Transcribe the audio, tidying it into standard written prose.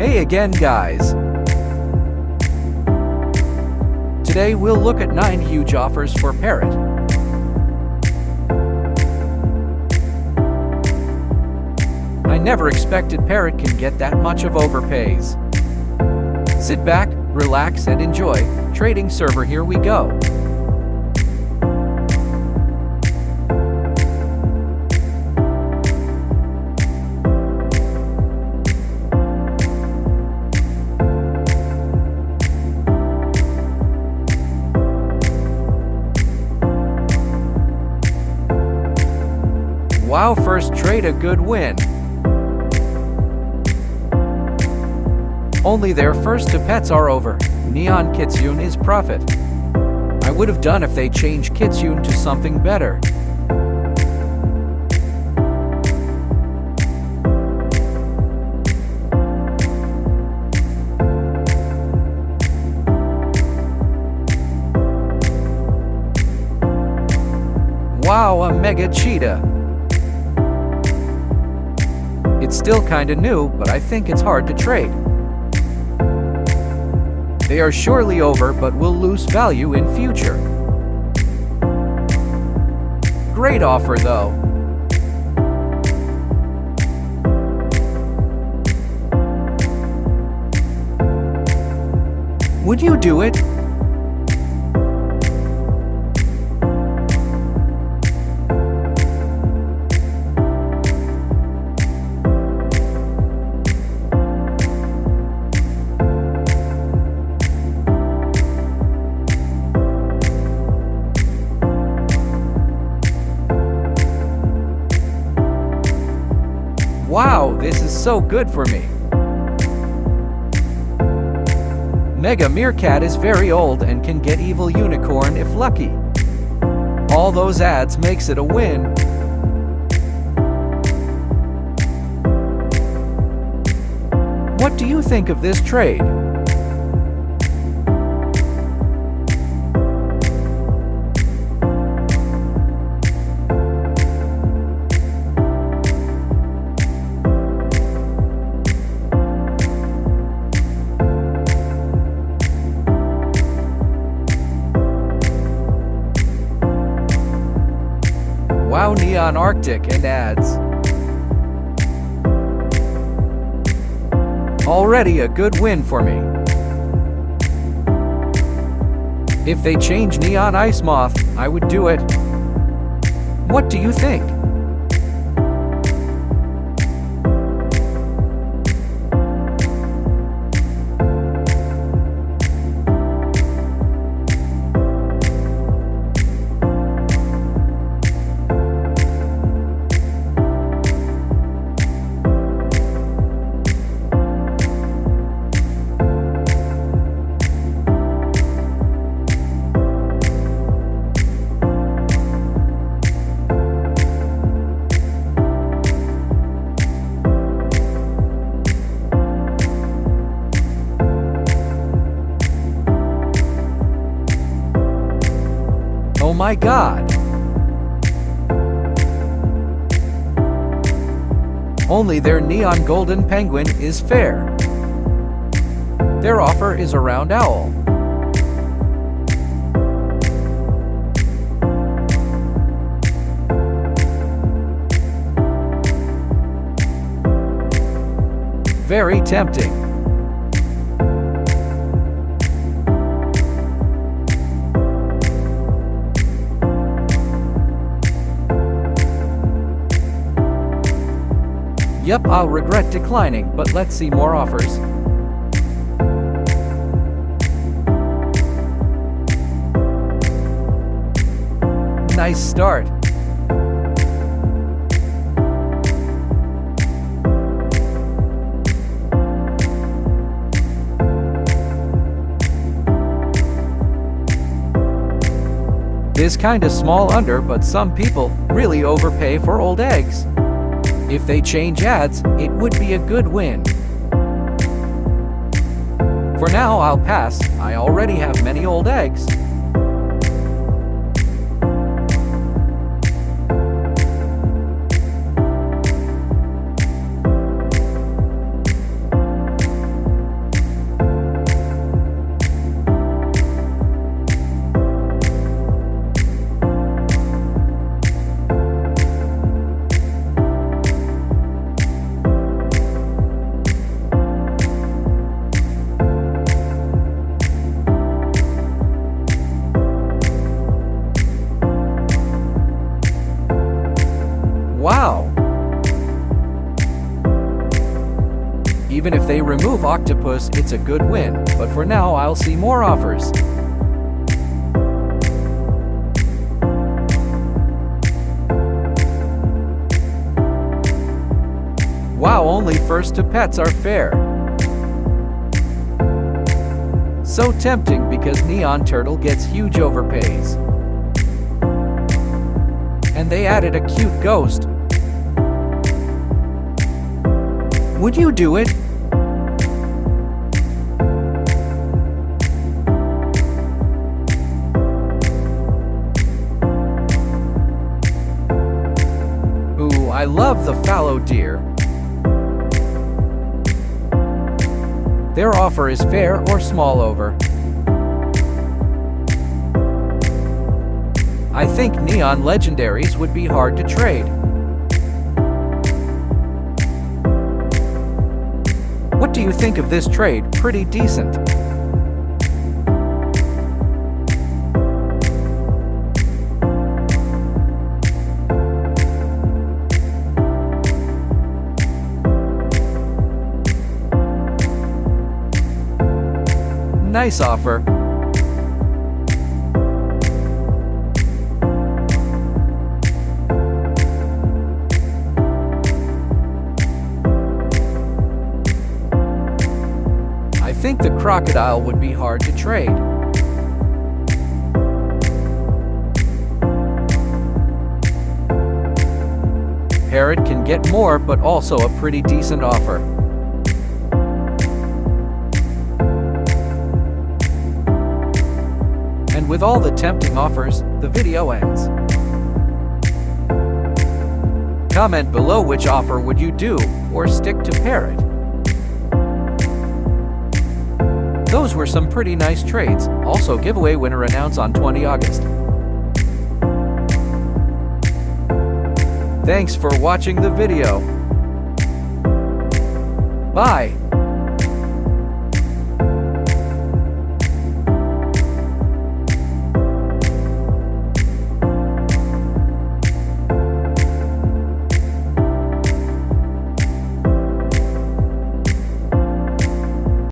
Hey again, guys. Today we'll look at 9 huge offers for Parrot. I never expected Parrot can get that much of overpays. Sit back, relax and enjoy. Trading server, here we go. Wow, first trade, a good win. Only their first 2 pets are over. Neon Kitsune is profit. I would have done if they changed Kitsune to something better. Wow, a mega cheetah. It's still kinda new, but I think it's hard to trade. They are surely over, but will lose value in future. Great offer though. Would you do it? Wow, this is so good for me. Mega Meerkat is very old and can get evil unicorn if lucky. All those ads makes it a win. What do you think of this trade? Wow, Neon Arctic and ads. Already a good win for me. If they change Neon Ice Moth, I would do it. What do you think? Oh my God! Only their Neon Golden Penguin is fair. Their offer is a round owl. Very tempting. Yep, I'll regret declining, but let's see more offers. Nice start. Is kinda small under, but some people really overpay for old eggs. If they change ads, it would be a good win. For now, I'll pass. I already have many old eggs. Even if they remove octopus, it's a good win, but for now I'll see more offers. Wow, only first to pets are fair. So tempting because Neon Turtle gets huge overpays. And they added a cute ghost. Would you do it? Ooh, I love the fallow deer. Their offer is fair or small over. I think neon legendaries would be hard to trade. What do you think of this trade? Pretty decent. Nice offer. I think the crocodile would be hard to trade. Parrot can get more, but also a pretty decent offer. And with all the tempting offers, the video ends. Comment below which offer would you do, or stick to Parrot. Those were some pretty nice trades. Also, giveaway winner announced on 20 August. Thanks for watching the video. Bye.